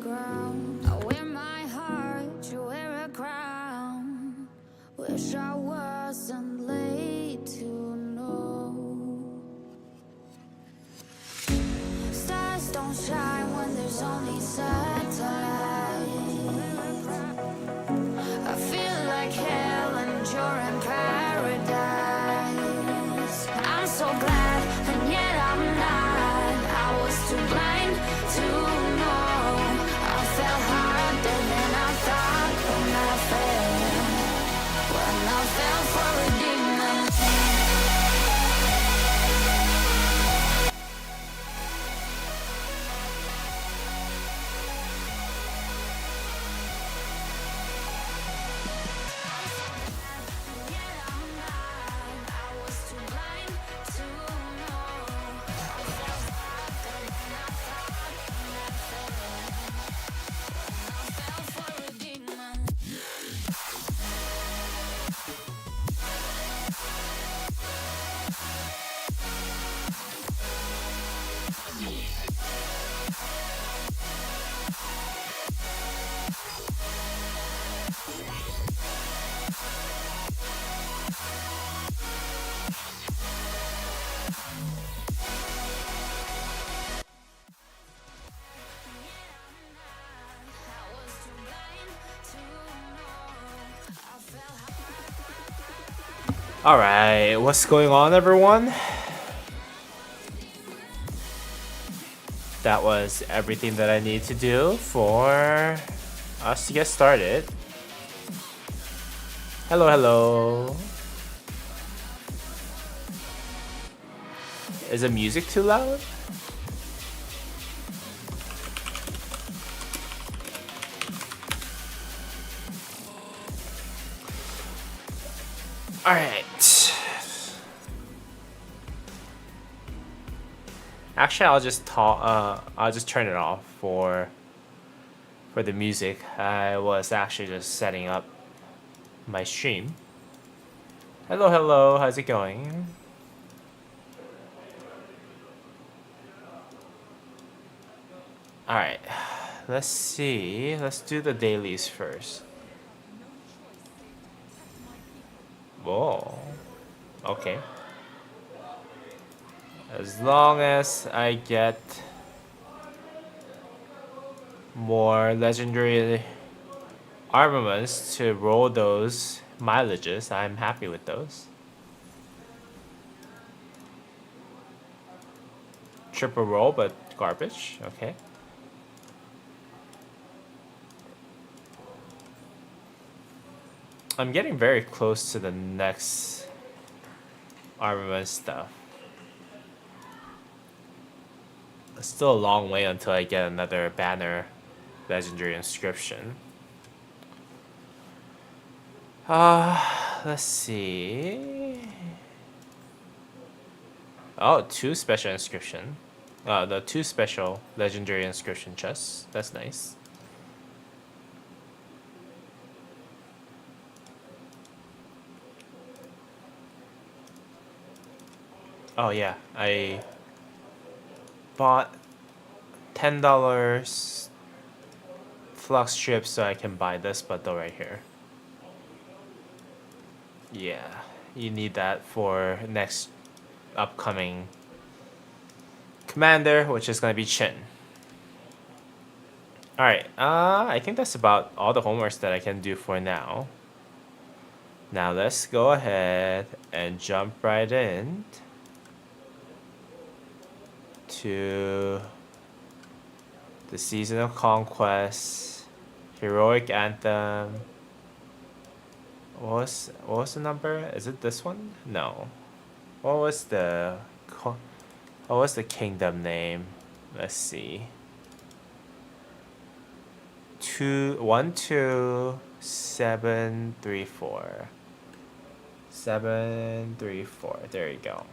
ground. I wear my heart, you wear a crown. Wish I wasn't late to know. Stars don't shine when there's only satellite. I feel like hell and you're in paradise. I'm so glad, and yet I'm not. I was too blind to know. I fell harder than I thought when I fell for a demon. Alright, what's going on, everyone? That was everything that I need to do for us to get started. Hello, hello. Is the music too loud? Alright. Actually, I'll just turn it off for the music. I was actually just setting up my stream. Hello, hello. How's it going? Alright. Let's see. Let's do the dailies first. Whoa. Okay. As long as I get more legendary armaments to roll those mileages, I'm happy with those. Triple roll, but garbage. Okay. I'm getting very close to the next armament stuff. It's still a long way until I get another banner legendary inscription. Let's see. Oh, 2 special inscription. The 2 special legendary inscription chests. That's nice. Oh yeah, I bought $10 flux strips so I can buy this bundle right here. Yeah, you need that for next upcoming commander, which is gonna be Chin. Alright, I think that's about all the homeworks that I can do for now. Now let's go ahead and jump right in to the Season of Conquest, Heroic Anthem. What was the number? Is it this one? No. What was the kingdom name? Let's see. 12734. 734. There you go.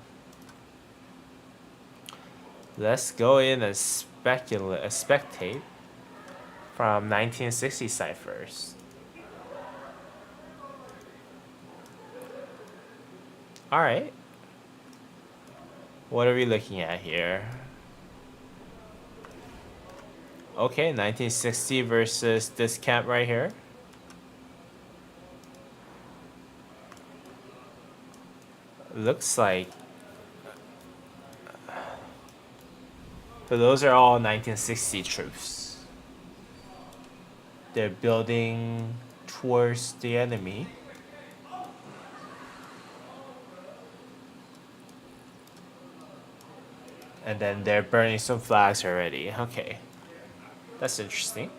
Let's go in and spectate from 1960 ciphers. Alright. What are we looking at here? Okay, 1960 versus this camp right here. Looks like. So those are all 1960 troops. They're building towards the enemy. And then they're burning some flags already. Okay. That's interesting.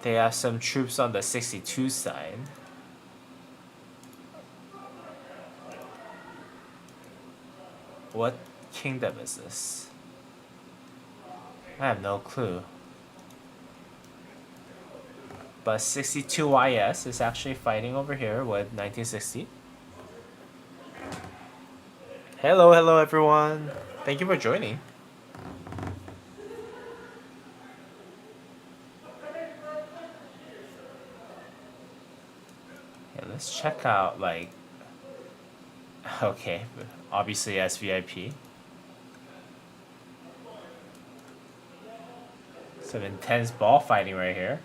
They have some troops on the 62 side. What kingdom is this? I have no clue. But 62YS is actually fighting over here with 1960. Hello everyone. Thank you for joining. Yeah, let's check out like. Okay, obviously SVIP. Some intense ball fighting right here.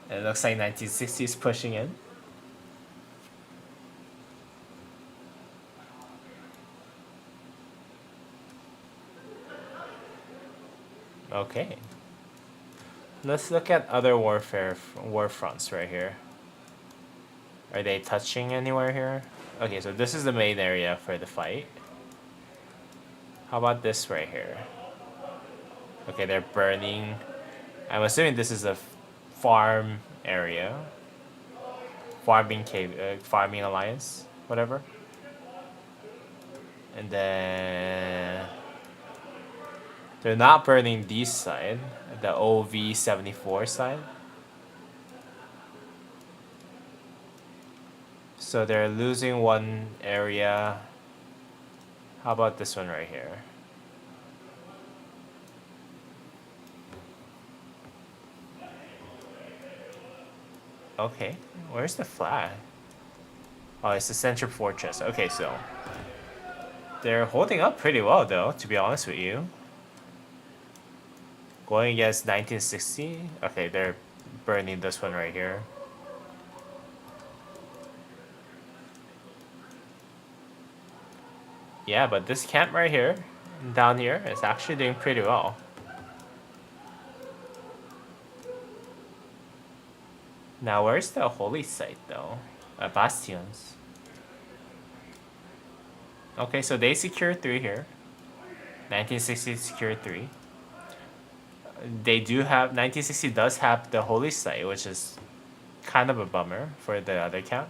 And it looks like 1960 is pushing in. Okay. Let's look at other war fronts right here. Are they touching anywhere here? Okay, so this is the main area for the fight. How about this right here? Okay, they're burning. I'm assuming this is a farm area. Farming alliance, whatever. And then they're not burning this side, the OV-74 side. So they're losing one area. How about this one right here? Okay, where's the flag? Oh, it's the Central Fortress. Okay, so they're holding up pretty well, though, to be honest with you. Going against 1960. Okay, they're burning this one right here. Yeah, but this camp right here, down here, is actually doing pretty well. Now, where's the holy site, though? Bastions. Okay, so they secured 3 here. 1960 secured 3. They do have... 1960 does have the holy site, which is kind of a bummer for the other camp.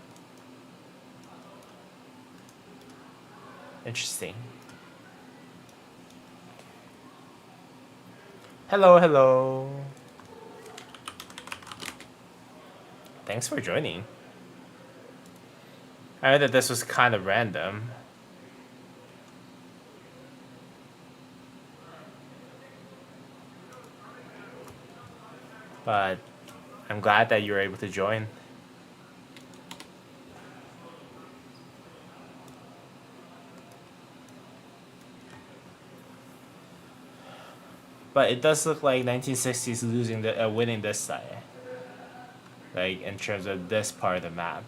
Interesting. Hello. Thanks for joining. I heard that this was kind of random. But I'm glad that you were able to join. But it does look like 1960s winning this side. Like, in terms of this part of the map.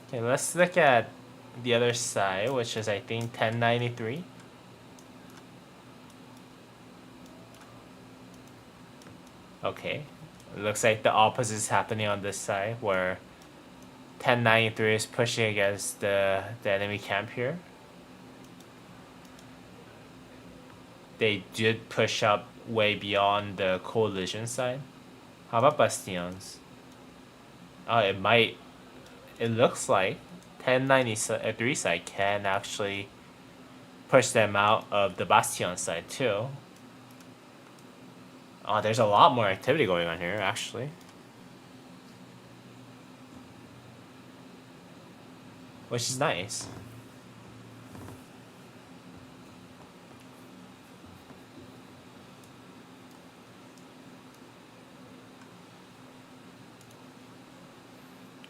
Okay, let's look at the other side, which is, I think, 1093. Okay. It looks like the opposite is happening on this side, where 1093 is pushing against the enemy camp here. They did push up way beyond the coalition side. How about bastions? Oh, it looks like 1093 side can actually push them out of the bastion side too. Oh, there's a lot more activity going on here, actually. Which is nice.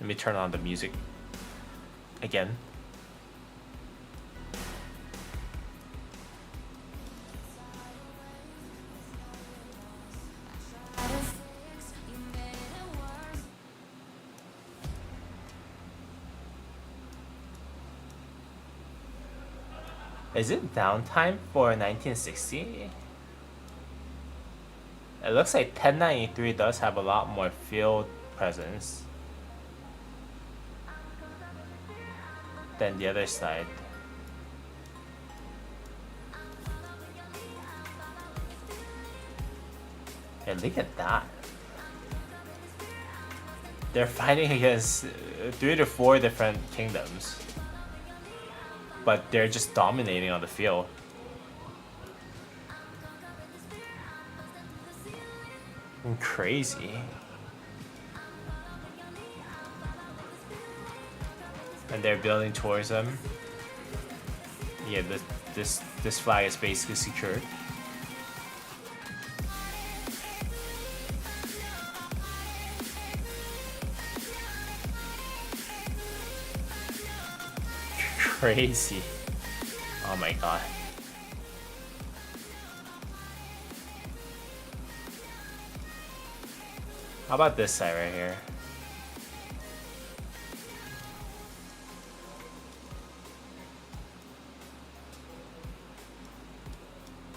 Let me turn on the music again. Is it downtime for 1960? It looks like 1093 does have a lot more field presence than the other side. Hey, look at that. They're fighting against 3 to 4 different kingdoms, but they're just dominating on the field. Crazy. And they're building towards them. Yeah, this flag is basically secured. Crazy. Oh my god. How about this side right here?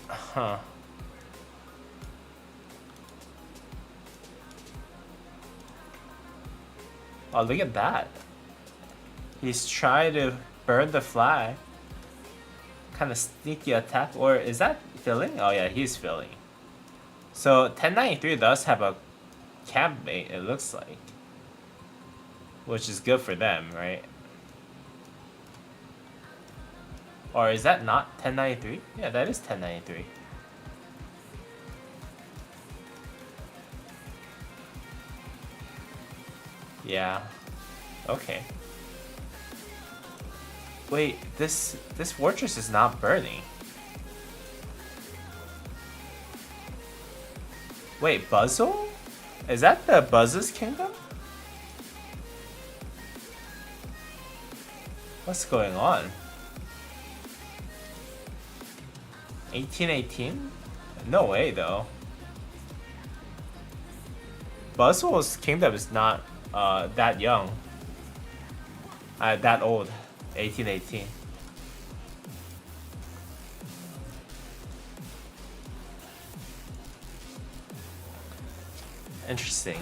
Huh. Oh, look at that. He's trying to burn the flag. Kind of sneaky attack. Or is that filling? Oh yeah, he's filling. So 1093 does have a campmate, it looks like. Which is good for them, right? Or is that not 1093? Yeah, that is 1093. Yeah. Okay. Wait, this fortress is not burning. Wait, Buzzle? Is that the Buzz's kingdom? What's going on? 1818? No way though. Buzzle's kingdom is not that young. That old. 1818. Interesting.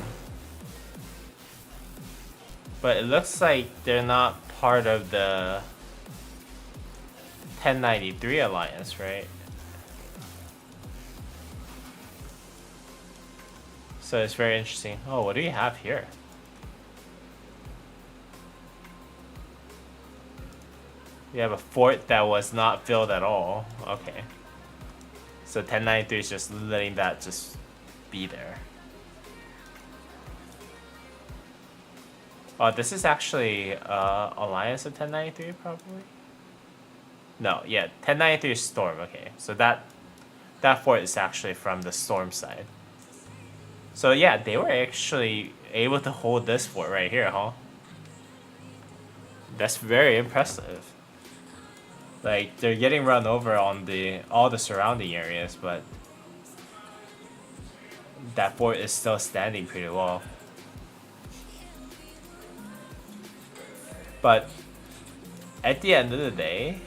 But it looks like they're not part of the 1093 alliance, right? So it's very interesting. Oh, what do you have here? We have a fort that was not filled at all. Okay. So 1093 is just letting that just be there. Oh, this is actually Alliance of 1093 probably? No, yeah, 1093 is Storm, okay. So that fort is actually from the Storm side. So yeah, they were actually able to hold this fort right here, huh? That's very impressive. Like, they're getting run over on all the surrounding areas, but that fort is still standing pretty well. But at the end of the day,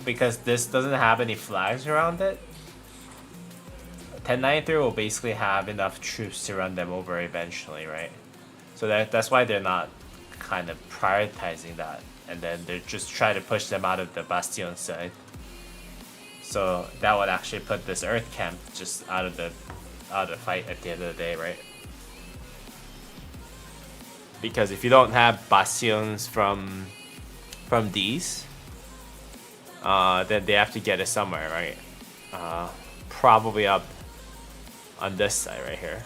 because this doesn't have any flags around it, 1093 will basically have enough troops to run them over eventually, right? So that's why they're not kind of prioritizing that, and then they're just trying to push them out of the Bastion side. So that would actually put this Earth camp just out of the fight at the end of the day, right? Because if you don't have bastions from these, then they have to get it somewhere, right? Probably up on this side right here.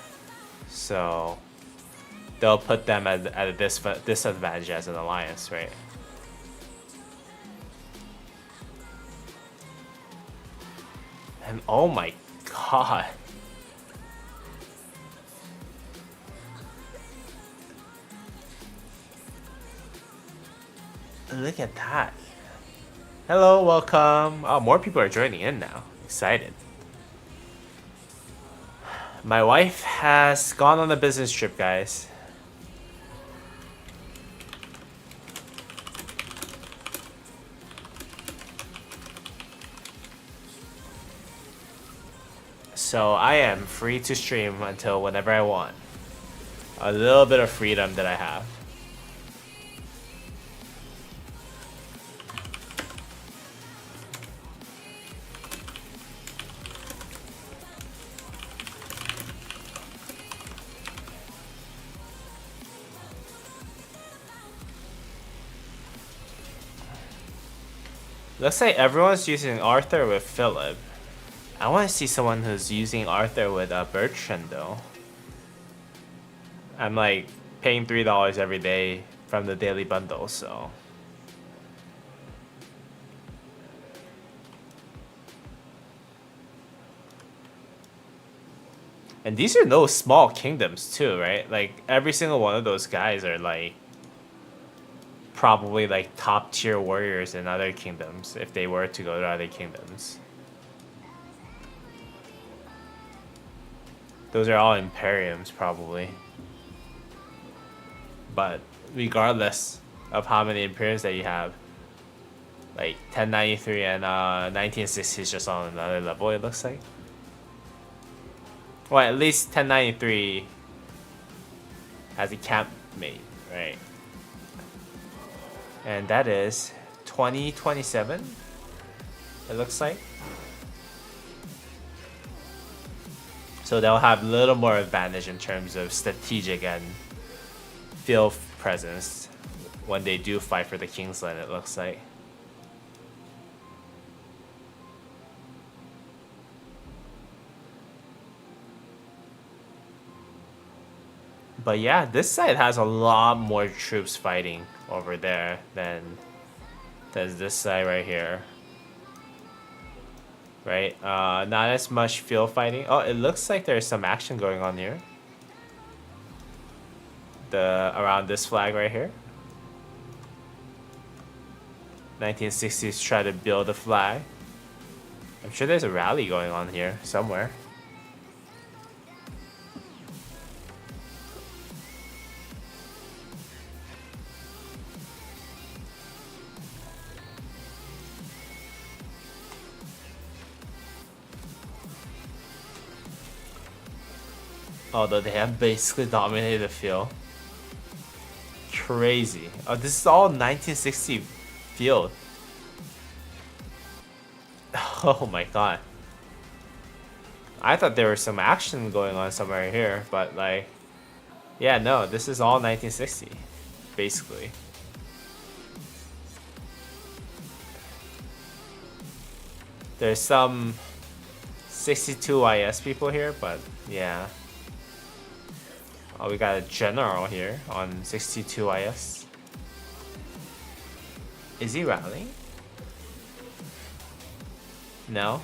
So they'll put them at a disadvantage as an alliance, right? And oh my god. Look at that. Hello, welcome. Oh, more people are joining in now. Excited. My wife has gone on a business trip, guys. So I am free to stream until whenever I want. A little bit of freedom that I have. Looks like everyone's using Arthur with Philip. I want to see someone who's using Arthur with Bertrand though. I'm like paying $3 every day from the daily bundle, so. And these are no small kingdoms too, right? Like every single one of those guys are like probably like top tier warriors in other kingdoms if they were to go to other kingdoms. Those are all Imperiums probably. But regardless of how many Imperiums that you have, like 1093 and 1960 is just on another level, it looks like. Well, at least 1093 has a campmate, right? And that is 2027, it looks like. So they'll have a little more advantage in terms of strategic and field presence when they do fight for the Kingsland, it looks like. But yeah, this side has a lot more troops fighting over there than this side right here. Right? Not as much field fighting. Oh, it looks like there's some action going on here. Around this flag right here. 1960s try to build a flag. I'm sure there's a rally going on here somewhere. Although they have basically dominated the field. Crazy. Oh, this is all 1960 field. Oh my god. I thought there was some action going on somewhere here, but like, yeah, no, this is all 1960, basically. There's some 62 IS people here, but yeah. Oh, we got a general here on 62 IS. Is he rallying? No.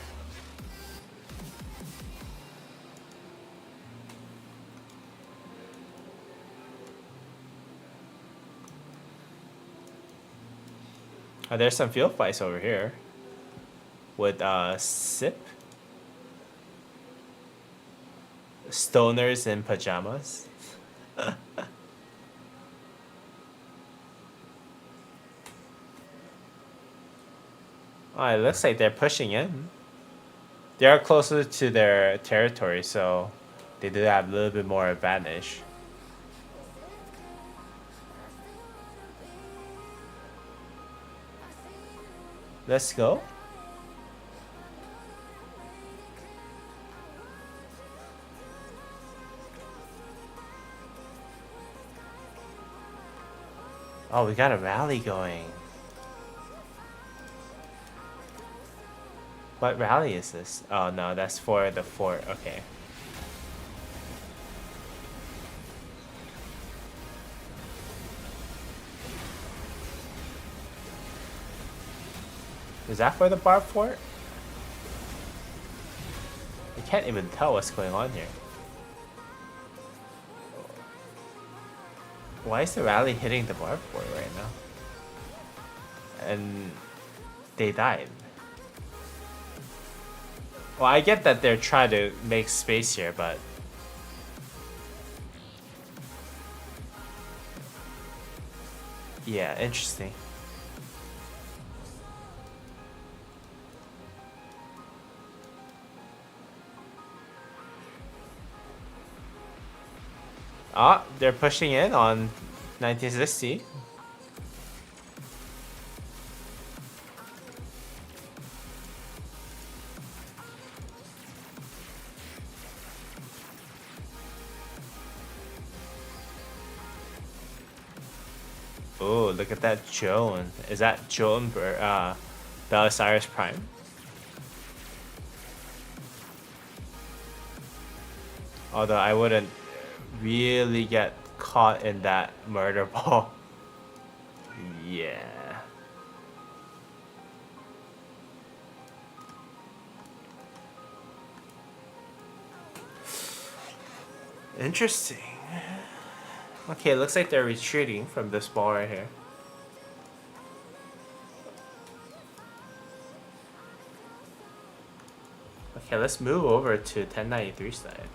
Oh, there's some field fights over here with Sip. Stoners in pajamas. Oh, it looks like they're pushing in. They are closer to their territory, so they do have a little bit more advantage. Let's go. Oh, we got a rally going. What rally is this? Oh no, that's for the fort. Okay. Is that for the bar fort? I can't even tell what's going on here. Why is the rally hitting the bar fort right now? and they died. Well, I get that they're trying to make space here, but yeah, interesting. Ah, they're pushing in on 1960. Oh, look at that Joan. Is that Joan Belisarius Prime? Although I wouldn't really get caught in that murder ball. Yeah. Interesting. Okay, looks like they're retreating from this ball right here. Okay, let's move over to 1093 side.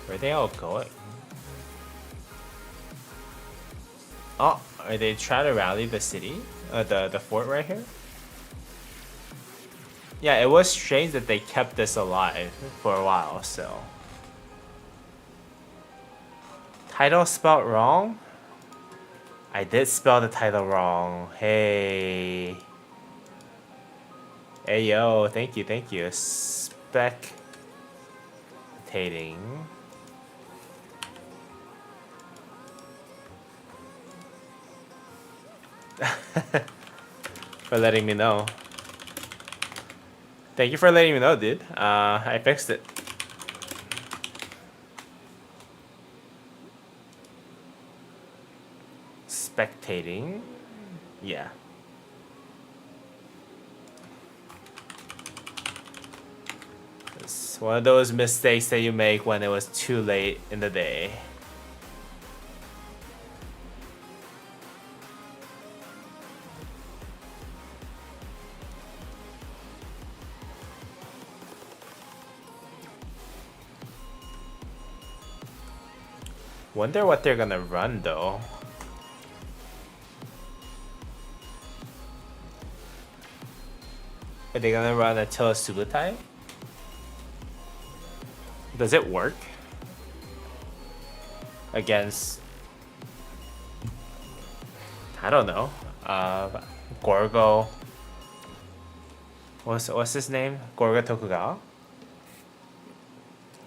Where are they all going? Oh, are they trying to rally the city? The fort right here? Yeah, it was strange that they kept this alive for a while, so. Title spelled wrong? I did spell the title wrong. Hey. Hey yo, thank you. Spectating. For letting me know. Thank you for letting me know, dude. I fixed it. Spectating. Yeah. It's one of those mistakes that you make when it was too late in the day. Wonder what they're gonna run though. Are they gonna run Attila Subutai? Does it work? Against... I don't know. Gorgo... What's his name? Gorgo Tokugawa?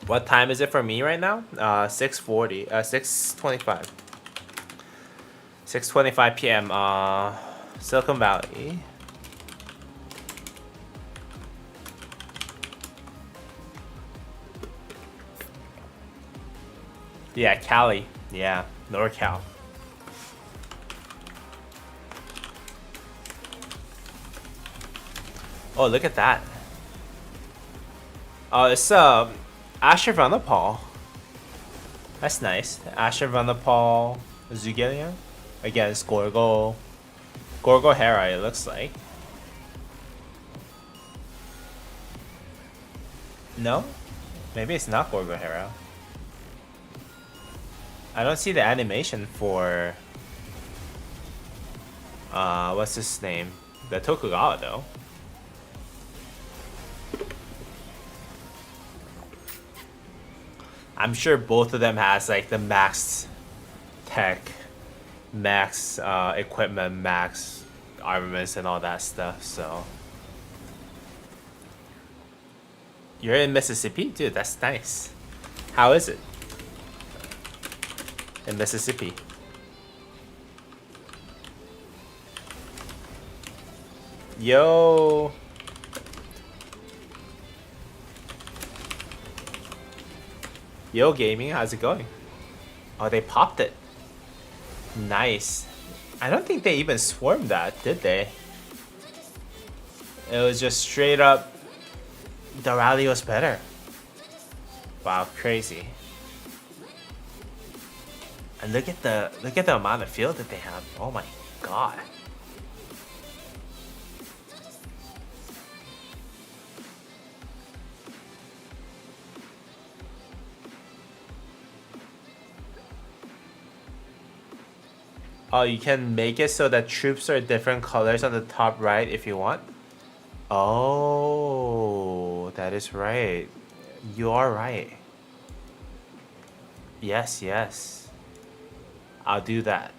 What time is it for me right now? 6:40. 6:25. 6:25 p.m. Silicon Valley. Yeah, Cali. Yeah, NorCal. Oh, look at that. Oh, it's Asher Vanapal. That's nice. Asher Vanapal Zugelian against Gorgo Hera, it looks like. No? Maybe it's not Gorgo Hera. I don't see the animation for what's his name? The Tokugawa though. I'm sure both of them has like the max tech, max equipment, max armaments and all that stuff, so. You're in Mississippi? Dude, that's nice. How is it? In Mississippi. Yo. Yo Gaming, how's it going? Oh, they popped it. Nice. I don't think they even swarmed that, did they? It was just straight up. The rally was better. Wow, crazy. And look at the amount of field that they have. Oh my god. Oh, you can make it so that troops are different colors on the top right if you want. Oh, that is right. You are right. Yes, yes. I'll do that.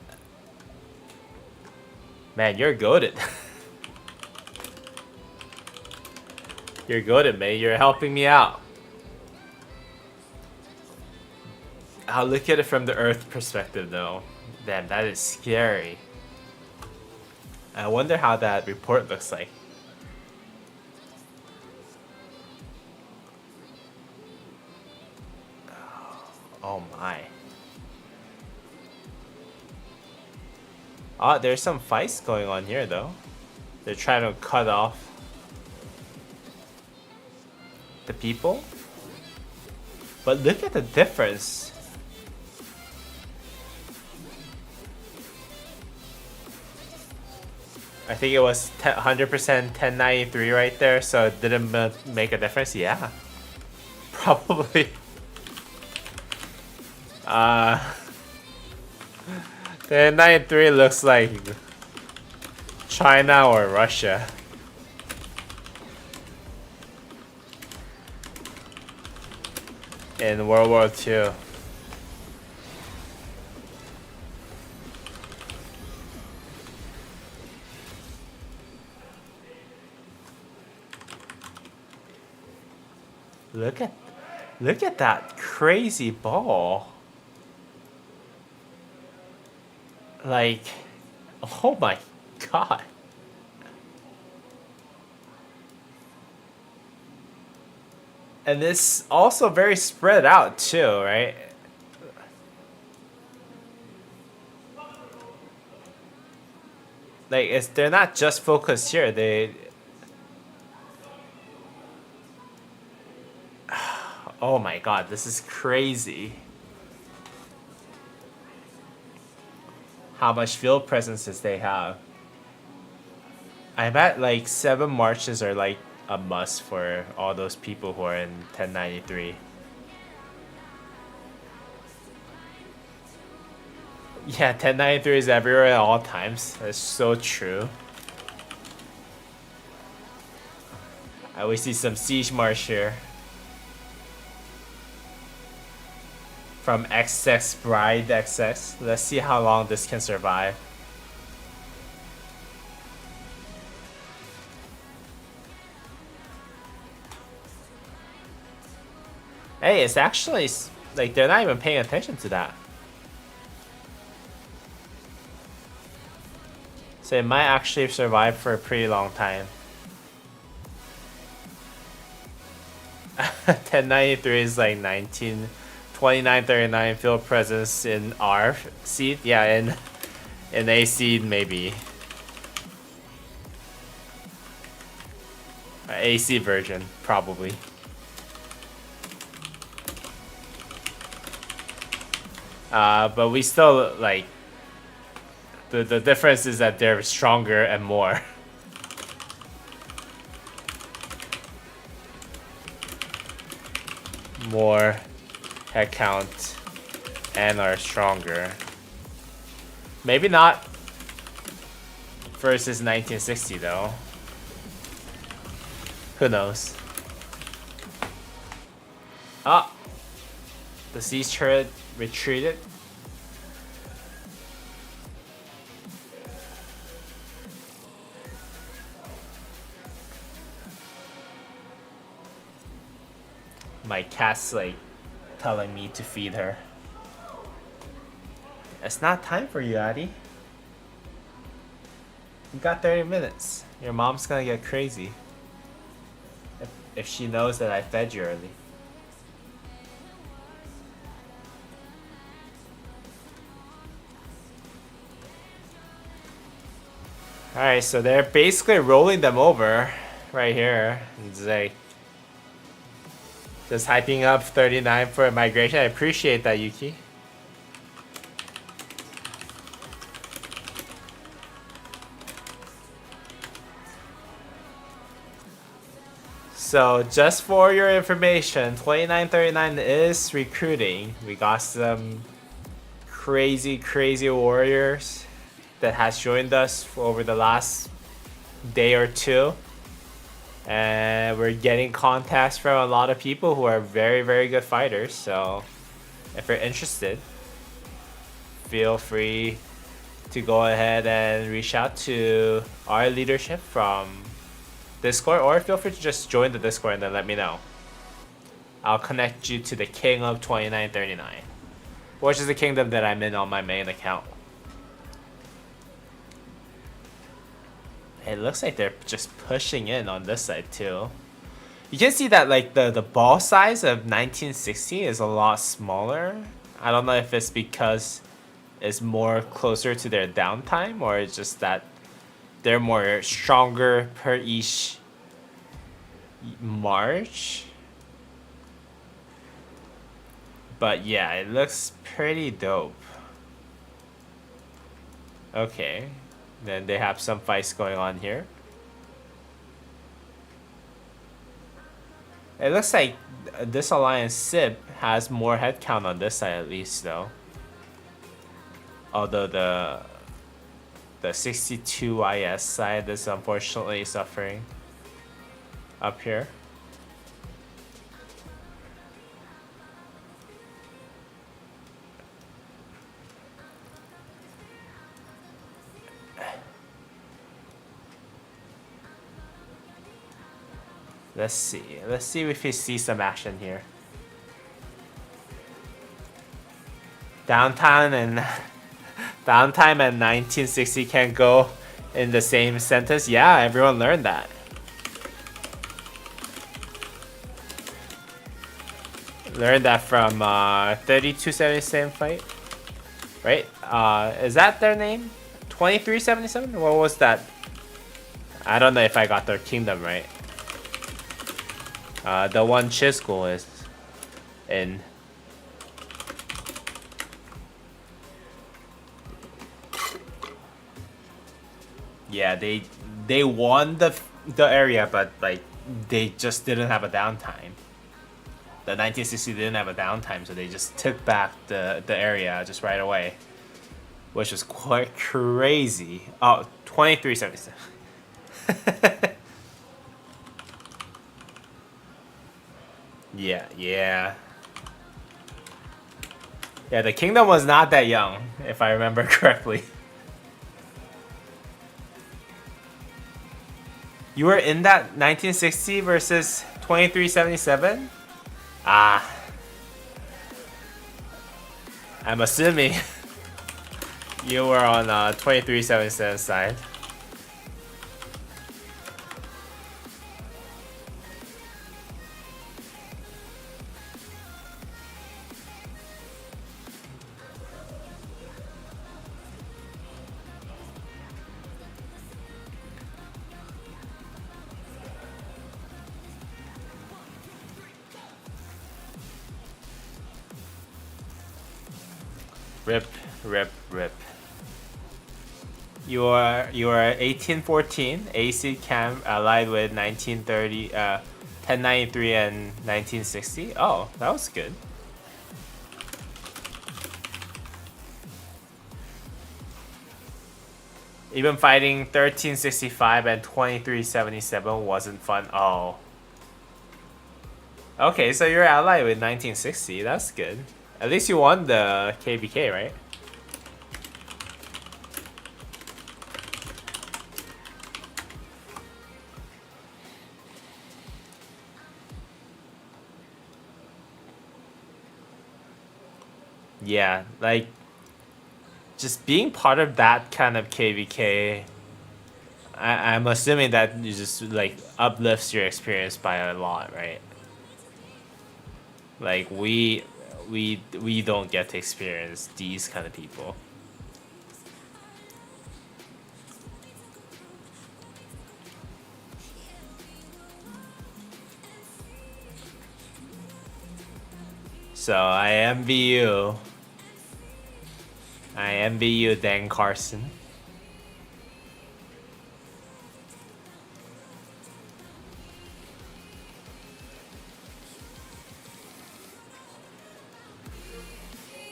Man, you're goated. You're goated, mate. You're helping me out. I'll look at it from the Earth perspective, though. Damn, that is scary. I wonder how that report looks like. Oh my. Oh, there's some fights going on here, though. They're trying to cut off the people. But look at the difference. I think it was 100% 1093 right there, so it didn't make a difference. Yeah, probably. 1093 looks like China or Russia. In World War II. Look at that crazy ball. Like, oh my god. And it's also very spread out too, right? Like, they're not just focused here. Oh my god, this is crazy. How much field presences they have. I bet like 7 marches are like a must for all those people who are in 1093. Yeah, 1093 is everywhere at all times. That's so true. I always see some siege march here. From XX Bride XX. Let's see how long this can survive. Hey, it's actually like they're not even paying attention to that. So it might actually survive for a pretty long time. 1093 is like 2939 field presence in R seed. Yeah, in A seed maybe. AC version probably. But we still like the difference is that they're stronger and more. More head count and are stronger. Maybe not versus 1960 though. Who knows? Ah, the siege turret retreated. My cat's like telling me to feed her. It's not time for you, Addy. You got 30 minutes. Your mom's gonna get crazy if she knows that I fed you early. Alright, so they're basically rolling them over right here. It's like just hyping up 39 for migration. I appreciate that, Yuki. So just for your information, 2939 is recruiting. We got some crazy warriors that has joined us for over the last day or two. And we're getting contacts from a lot of people who are very good fighters. So if you're interested, feel free to go ahead and reach out to our leadership from Discord, or feel free to just join the Discord and then let me know. I'll connect you to the King of 2939, which is the kingdom that I'm in on my main account. It looks like they're just pushing in on this side too. You can see that like the ball size of 1960 is a lot smaller. I don't know if it's because it's more closer to their downtime, or it's just that they're more stronger per each march. But yeah, it looks pretty dope. Okay, then they have some fights going on here. It looks like this alliance SIP has more headcount on this side at least though. Although the 62 IS side is unfortunately suffering up here. Let's see if we see some action here. Downtime and 1960 can't go in the same sentence. Yeah, everyone learned that. Learned that from 3277 fight, right? Is that their name? 2377? What was that? I don't know if I got their kingdom right. The one Chisco is in. Yeah, they won the area, but like they just didn't have a downtime. The 1960 didn't have a downtime, so they just took back the area just right away, which was quite crazy. Oh, 2377. Yeah. The kingdom was not that young, if I remember correctly. You were in that 1960 versus 2377? Ah. I'm assuming you were on 2377 side. Rip. You are 1814 AC Cam allied with 1930, 1093 and 1960. Oh, that was good. Even fighting 1365 and 2377 wasn't fun. Oh. Okay, so you're allied with 1960. That's good. At least you won the KvK, right? Yeah, like just being part of that kind of KvK, I'm assuming that you just like uplifts your experience by a lot, right? Like we don't get to experience these kind of people. So I envy you. I envy you, Dan Carson.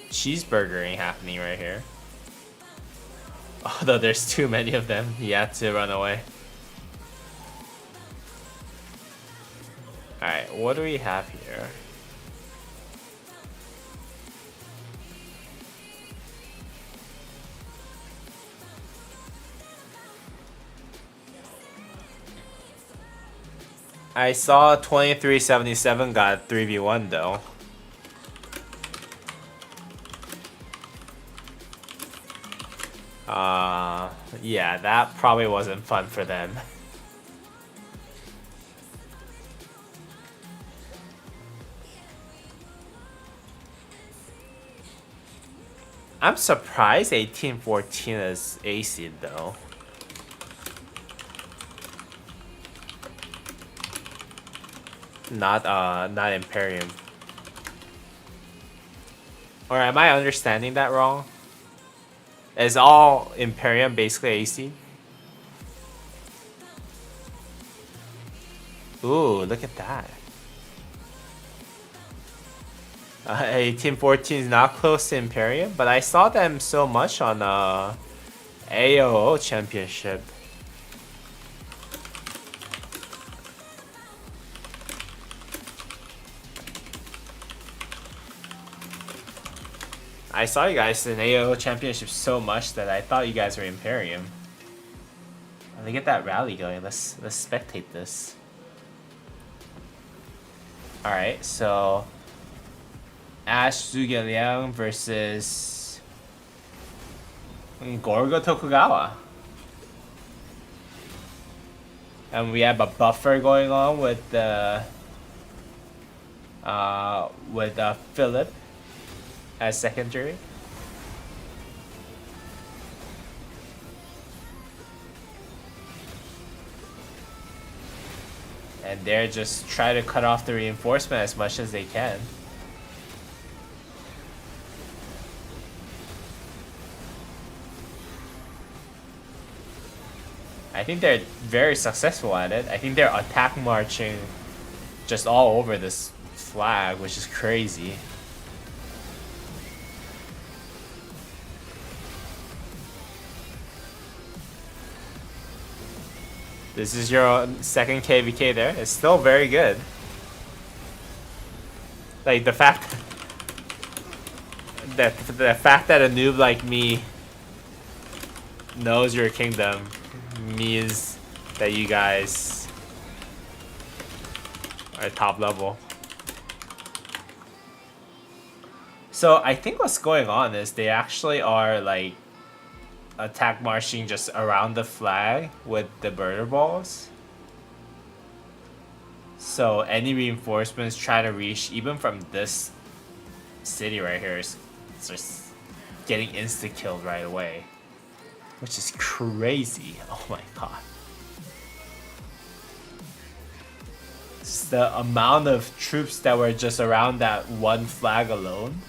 Cheeseburgering happening right here. Although there's too many of them, he had to run away. Alright, what do we have here? I saw 2377 got 3v1 though. Yeah, that probably wasn't fun for them. I'm surprised 1814 is A seed though. Not Imperium. Or am I understanding that wrong? Is all Imperium basically AC? Ooh, look at that. 1814 is not close to Imperium, but I saw them so much on AOO Championship. I saw you guys in AOO Championship so much that I thought you guys were Imperium. Let me get that rally going. Let's spectate this. Alright, so Ash Zugeliang versus Gorgo Tokugawa. And we have a buffer going on with Philip as secondary. And they're just trying to cut off the reinforcement as much as they can. I think they're very successful at it. I think they're attack marching just all over this flag, which is crazy. This is your second KvK there. It's still very good. Like the fact that a noob like me knows your kingdom means that you guys are top level. So I think what's going on is they actually are like attack marching just around the flag with the burner balls. So any reinforcements try to reach even from this city right here is just getting insta killed right away, which is crazy. Oh my god. Just the amount of troops that were just around that one flag alone.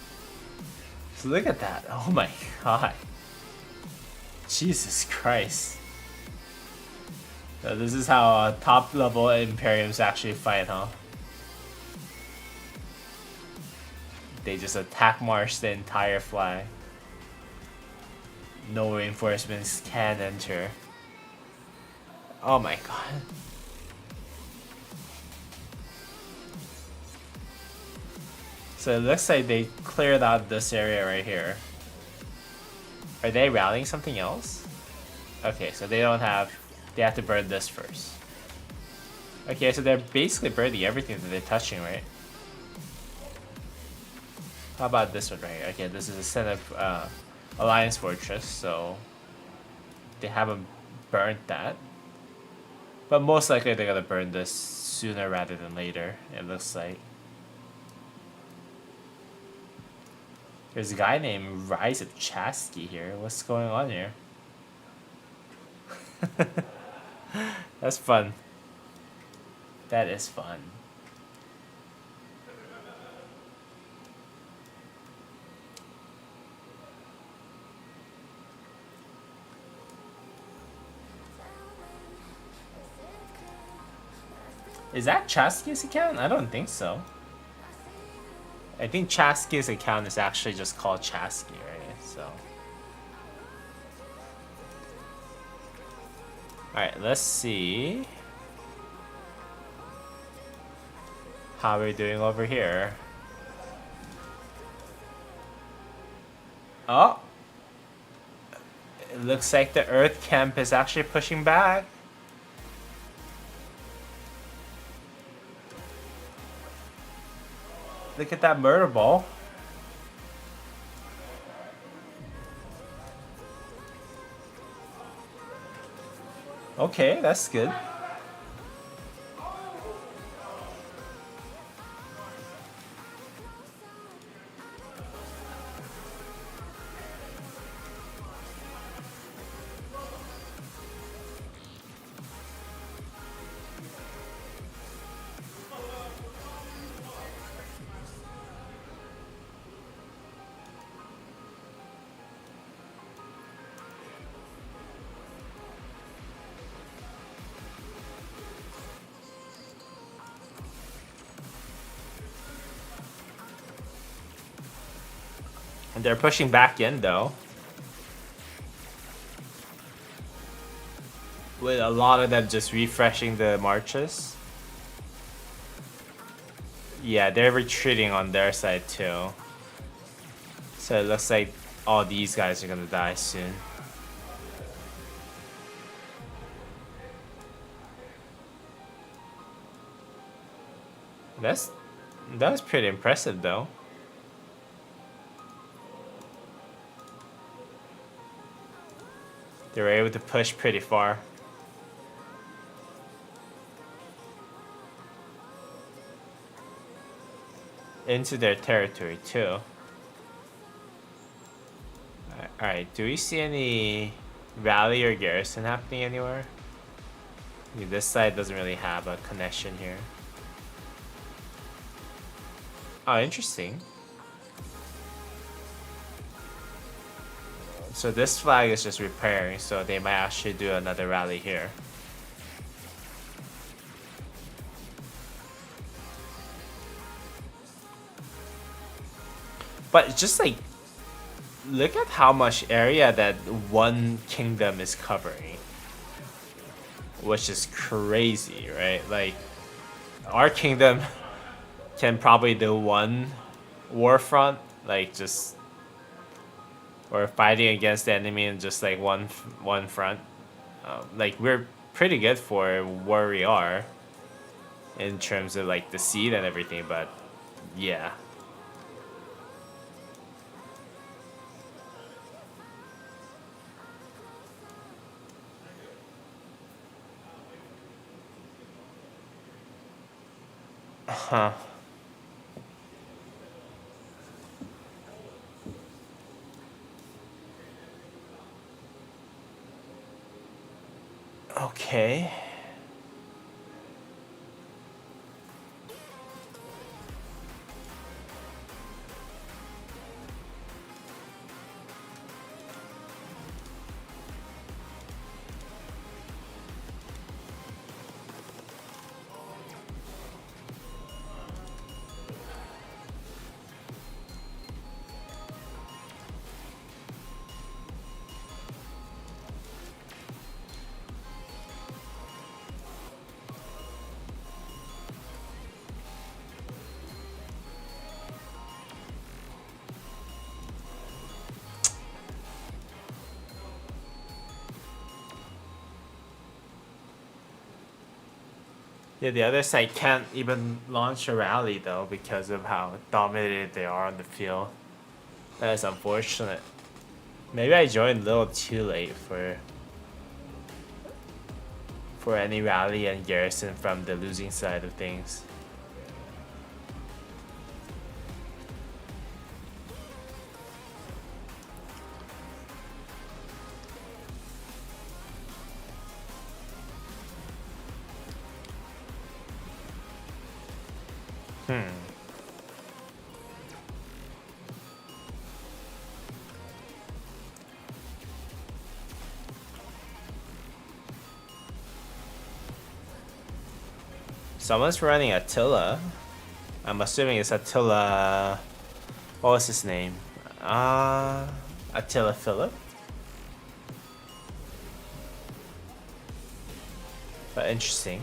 So look at that. Oh my god. Jesus Christ. So this is how top level Imperiums actually fight, huh? They just attack march the entire flag. No reinforcements can enter. Oh my god. So it looks like they cleared out this area right here. Are they rallying something else? Okay, so they don't have... They have to burn this first. Okay, so they're basically burning everything that they're touching, right? How about this one right here? Okay, this is a Senate Alliance Fortress, so... They haven't burnt that. But most likely they're gonna burn this sooner rather than later, it looks like. There's a guy named Rise of Chasky here. What's going on here? That's fun. That is fun. Is that Chasky's account? I don't think so. I think Chasky's account is actually just called Chasky, right? So. Alright, let's see how we're doing over here. Oh! It looks like the Earth Camp is actually pushing back. Look at that murder ball. Okay, that's good. And they're pushing back in though. With a lot of them just refreshing the marches. Yeah, they're retreating on their side too. So it looks like all these guys are gonna die soon. That was pretty impressive though. They were able to push pretty far. Into their territory too. Alright, do we see any rally or garrison happening anywhere? I mean, this side doesn't really have a connection here. Oh, interesting. So this flag is just repairing, so they might actually do another rally here. But just like, look at how much area that one kingdom is covering. Which is crazy, right? Like, our kingdom can probably do one war front, like just, or fighting against the enemy in just like one front. Like, we're pretty good for where we are in terms of like the seed and everything, but yeah. Huh. Okay. Yeah, the other side can't even launch a rally though because of how dominated they are on the field. That is unfortunate. Maybe I joined a little too late for any rally and garrison from the losing side of things. Someone's running Attila. I'm assuming it's Attila. What was his name? Attila Philip. But interesting.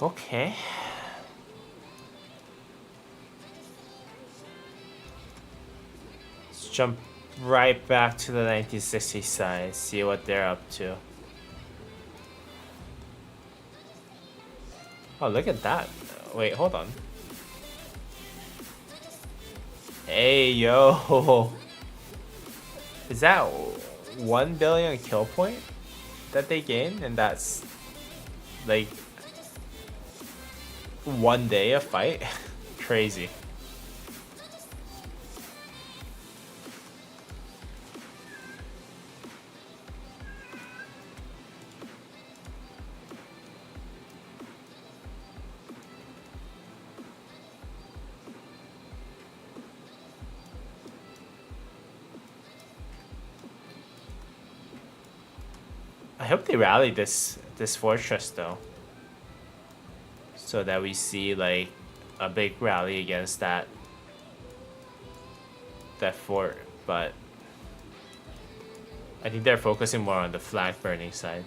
Okay. Let's jump right back to the 1960s side, see what they're up to. Oh, look at that. Wait, hold on. Hey, yo. Is that 1 billion kill point that they gain? And that's like 1 day of fight? Crazy. I hope they rally this fortress though, so that we see like a big rally against that fort. But I think they're focusing more on the flag burning side.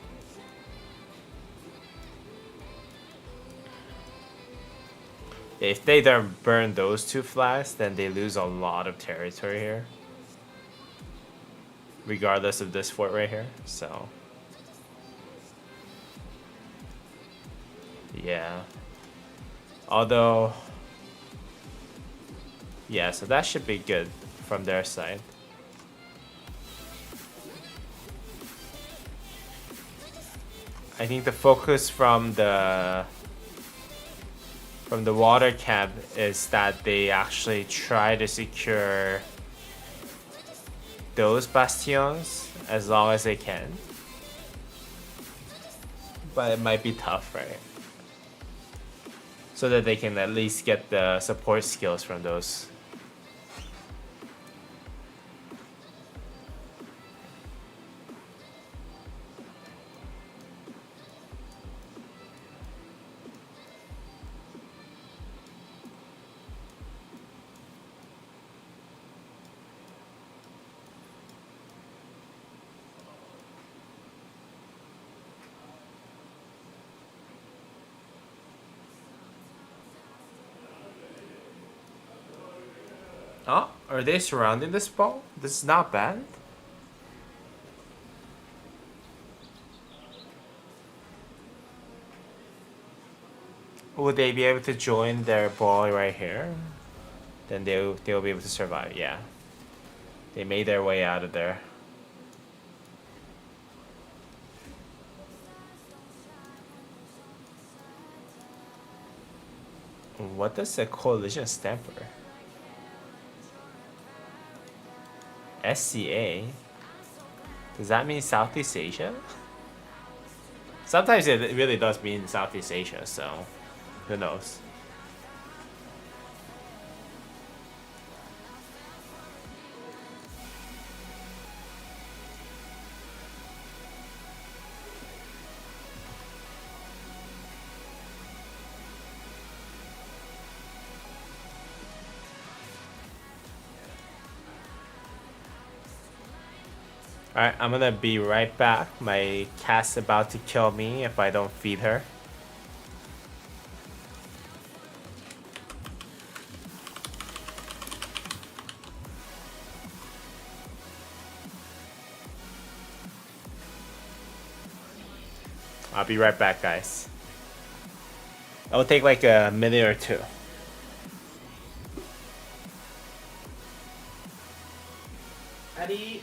If they don't burn those two flags, then they lose a lot of territory here, regardless of this fort right here. So yeah. Although, yeah, so that should be good from their side. I think the focus from the water camp is that they actually try to secure those bastions as long as they can. But it might be tough, right? So that they can at least get the support skills from those. Oh, are they surrounding this ball? This is not bad. Would they be able to join their ball right here? Then they'll be able to survive. Yeah, they made their way out of there. What does the coalition stand for? SCA? Does that mean Southeast Asia? Sometimes it really does mean Southeast Asia, so who knows? Alright, I'm gonna be right back. My cat's about to kill me if I don't feed her. I'll be right back, guys. It'll take like a minute or two. Eddie.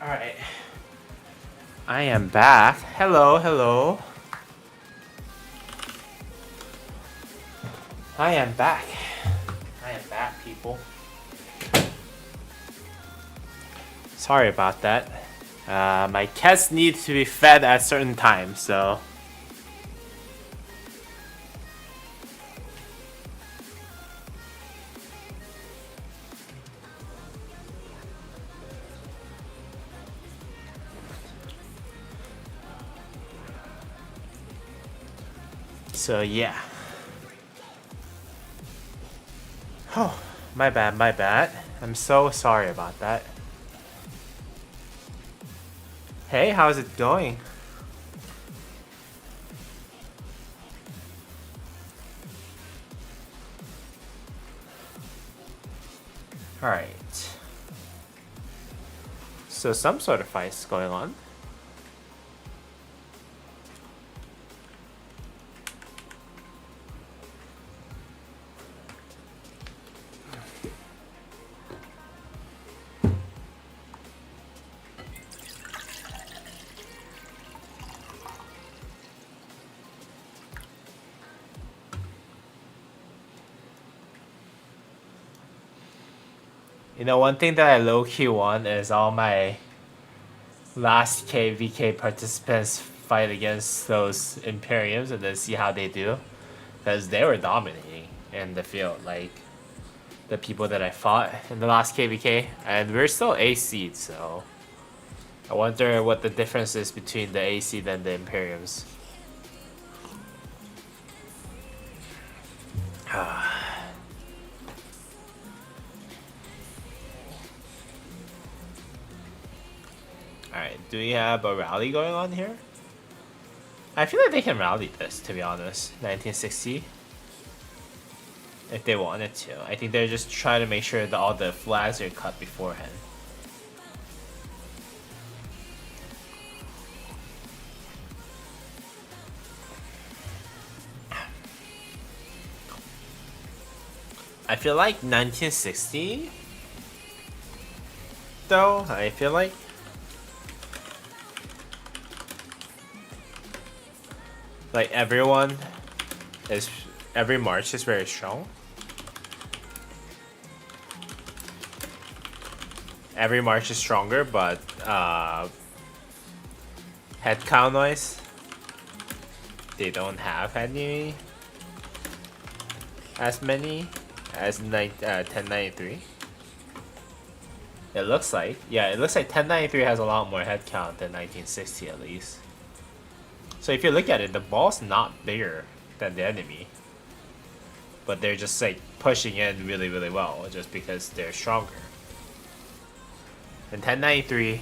Alright. I am back. Hello, hello. I am back. I am back, people. Sorry about that. My cats need to be fed at certain times, so. So yeah. Oh, my bad, my bad. I'm so sorry about that. Hey, how's it going? Alright. So some sort of fight's going on. You know, one thing that I low-key want is all my last KvK participants fight against those Imperiums and then see how they do. Because they were dominating in the field, like the people that I fought in the last KvK. And we're still A seed, so I wonder what the difference is between the A seed and the Imperiums. Alright, do we have a rally going on here? I feel like they can rally this, to be honest. 1960. If they wanted to. I think they're just trying to make sure that all the flags are cut beforehand. I feel like 1960, though, I feel like everyone is, every march is very strong. Every march is stronger, but head count noise, they don't have any as many as 1093. It looks like, yeah, it looks like 1093 has a lot more head count than 1960 at least. So if you look at it, the ball's not bigger than the enemy, but they're just like pushing in really, really well just because they're stronger. And 1093,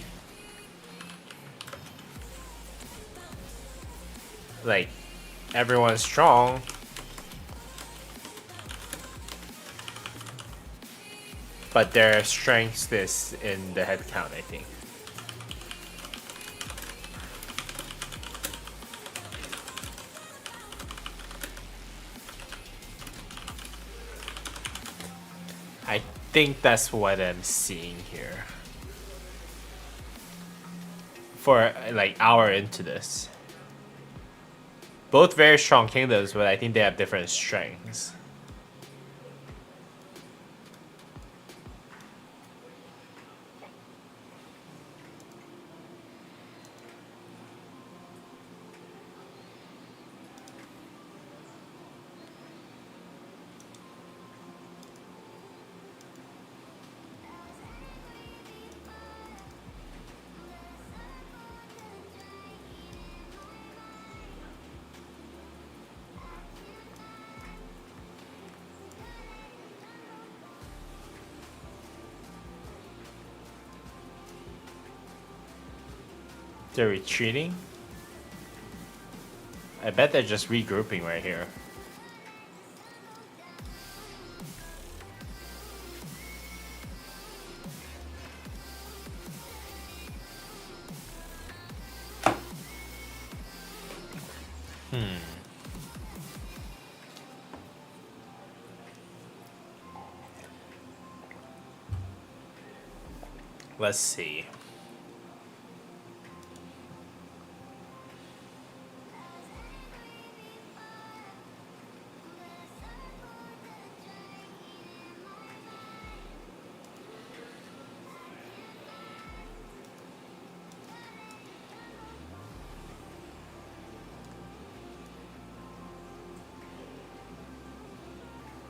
like, everyone's strong, but their strength is in the head count, I think. I think that's what I'm seeing here. For like hour into this. Both very strong kingdoms, but I think they have different strengths. They're retreating? I bet they're just regrouping right here. Let's see.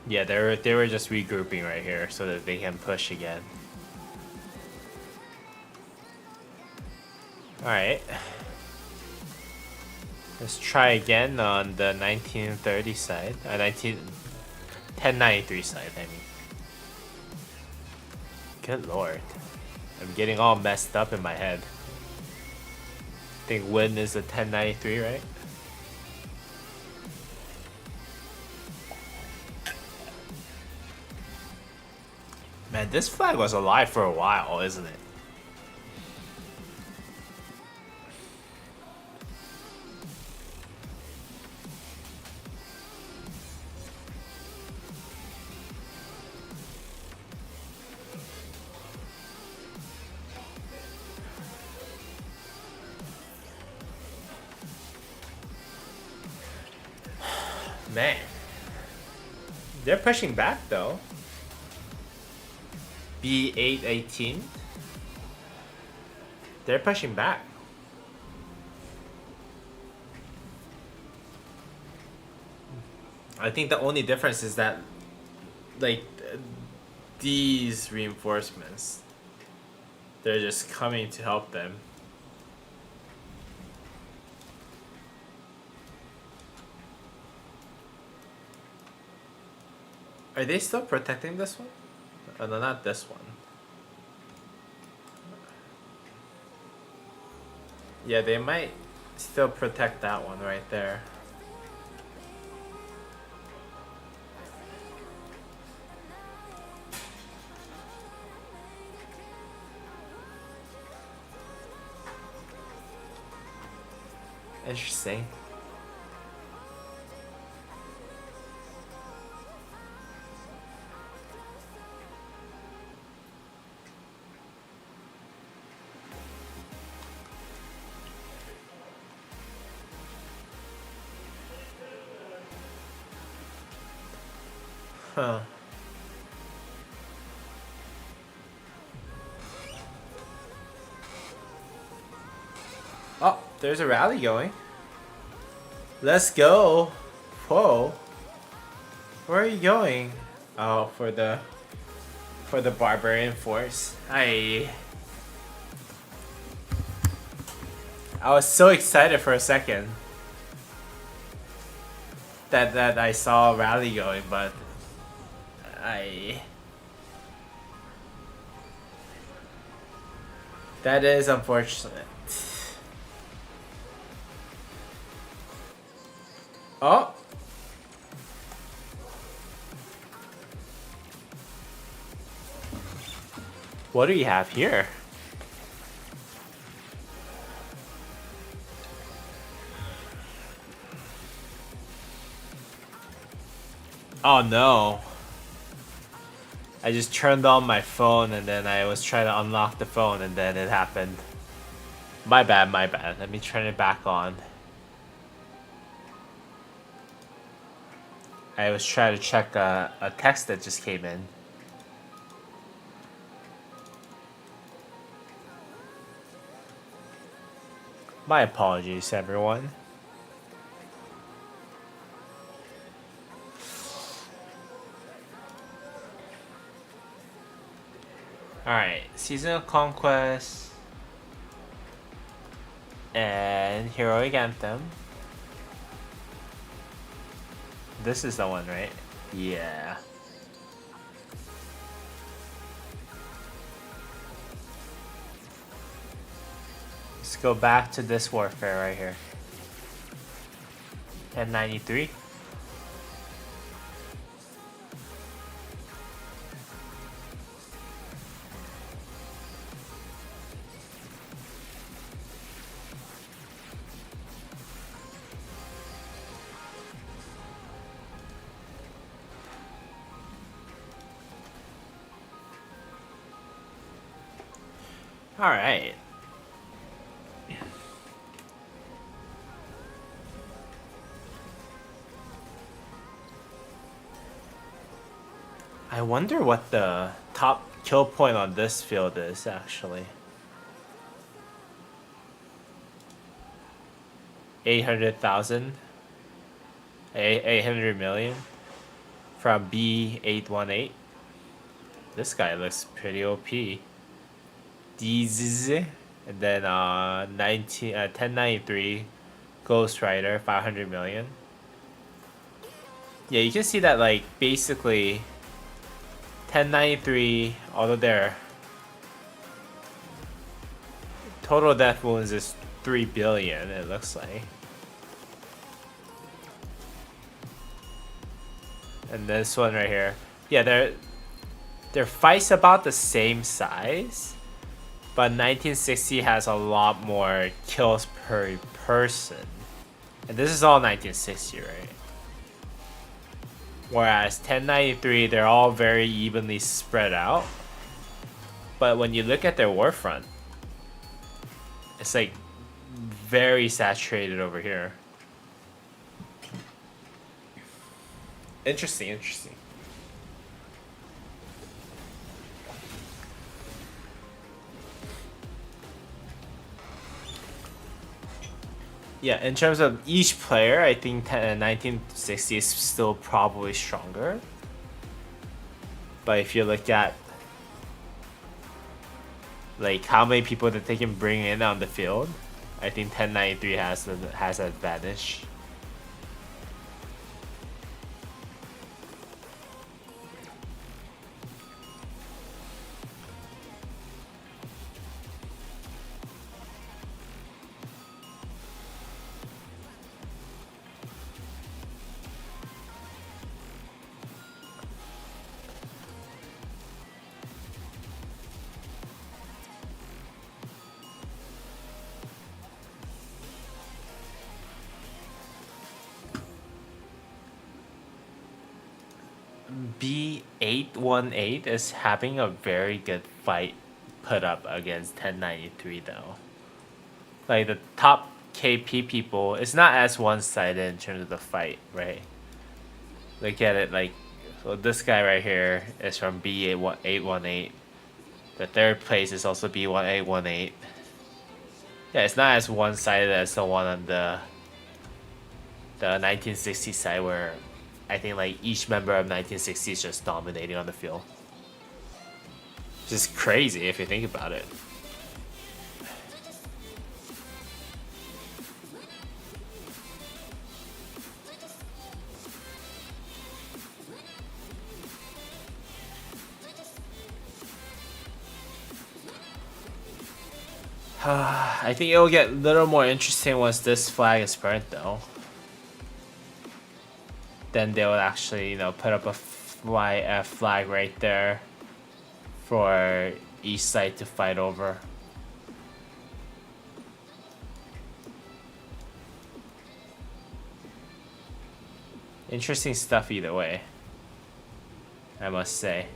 Yeah, they were just regrouping right here so that they can push again. Alright. Let's try again on the 1930 side. 1093 side, I mean. Good lord. I'm getting all messed up in my head. I think win is a 1093, right? Man, this flag was alive for a while, isn't it? Man. They're pushing back though. B818. They're pushing back. I think the only difference is that, like, these reinforcements, they're just coming to help them. Are they still protecting this one? Oh, no, not this one. Yeah, they might still protect that one right there. Interesting. Huh. Oh, there's a rally going. Let's go. Whoa. Where are you going? Oh, for the barbarian force. I was so excited for a second that I saw a rally going, but that is unfortunate. Oh. What do we have here? Oh no. I just turned on my phone and then I was trying to unlock the phone and then it happened. My bad, my bad. Let me turn it back on. I was trying to check a text that just came in. My apologies, everyone. Alright, Seasonal Conquest and Heroic Anthem. This is the one, right? Yeah. Let's go back to this warfare right here. 1093. All right. I wonder what the top kill point on this field is actually. 800,000? 800 million? from B818. This guy looks pretty OP. These, and then 1093 Ghost Rider 500 million. Yeah, you can see that like basically 1093, although their total death wounds is 3 billion, it looks like. And this one right here, yeah, their fight's about the same size, but 1960 has a lot more kills per person. And this is all 1960, right? Whereas 1093, they're all very evenly spread out. But when you look at their warfront, it's like very saturated over here. Interesting, interesting. Yeah, in terms of each player, I think 1960 is still probably stronger. But if you look at like how many people that they can bring in on the field, I think 1093 has an advantage. B818 is having a very good fight put up against 1093 though. Like the top KP people, it's not as one-sided in terms of the fight, right? Look at it, like, so this guy right here is from B818. The third place is also B1818. Yeah, it's not as one-sided as the one on the 1960 side where I think like each member of 1960 is just dominating on the field. Just crazy if you think about it. I think it'll get a little more interesting once this flag is burnt though. Then they will actually, put up a flag right there for each side to fight over. Interesting stuff either way, I must say.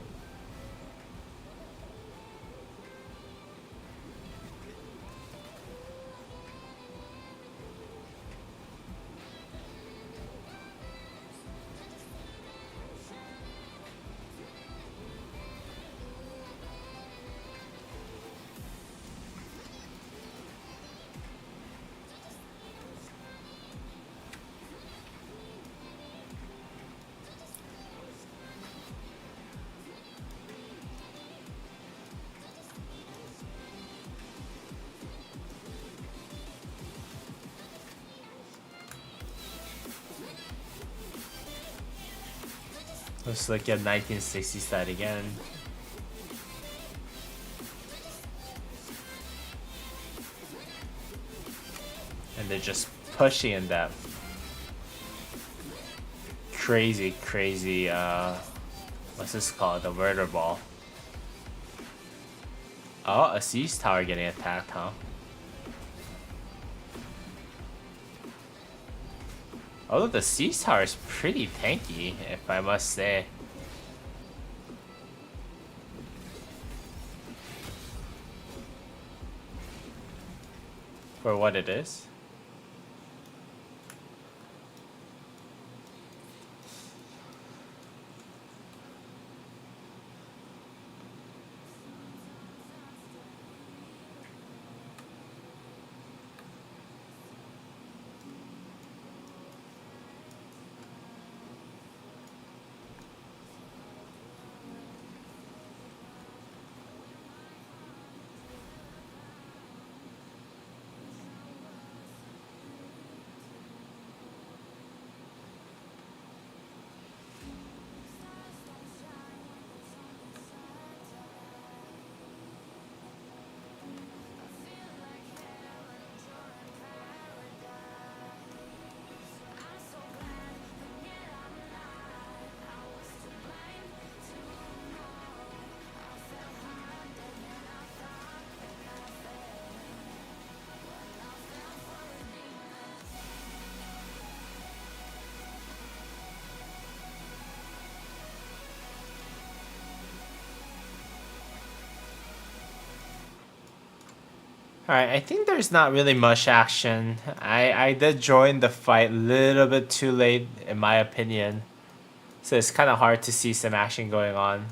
Let's look at 1960 side again. And they're just pushing in that crazy, what's this called? The murder ball. Oh, a siege tower getting attacked, huh? Although the siege tower is pretty tanky, if I must say. For what it is. Alright, I think there's not really much action. I did join the fight a little bit too late, in my opinion. So it's kind of hard to see some action going on.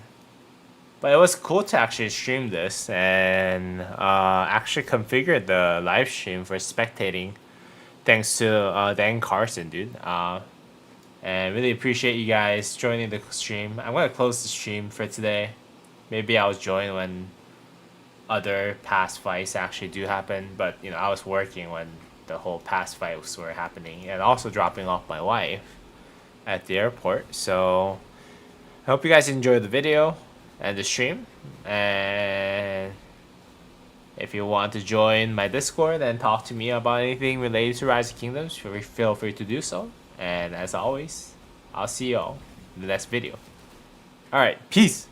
But it was cool to actually stream this and actually configure the live stream for spectating. Thanks to Dan Carson, dude. And really appreciate you guys joining the stream. I'm going to close the stream for today. Maybe I'll join when other past fights actually do happen, but you know, I was working when the whole past fights were happening and also dropping off my wife at the airport. So I hope you guys enjoyed the video and the stream, and if you want to join my Discord and talk to me about anything related to Rise of Kingdoms, feel free to do so. And as always, I'll see y'all in the next video. Alright, peace!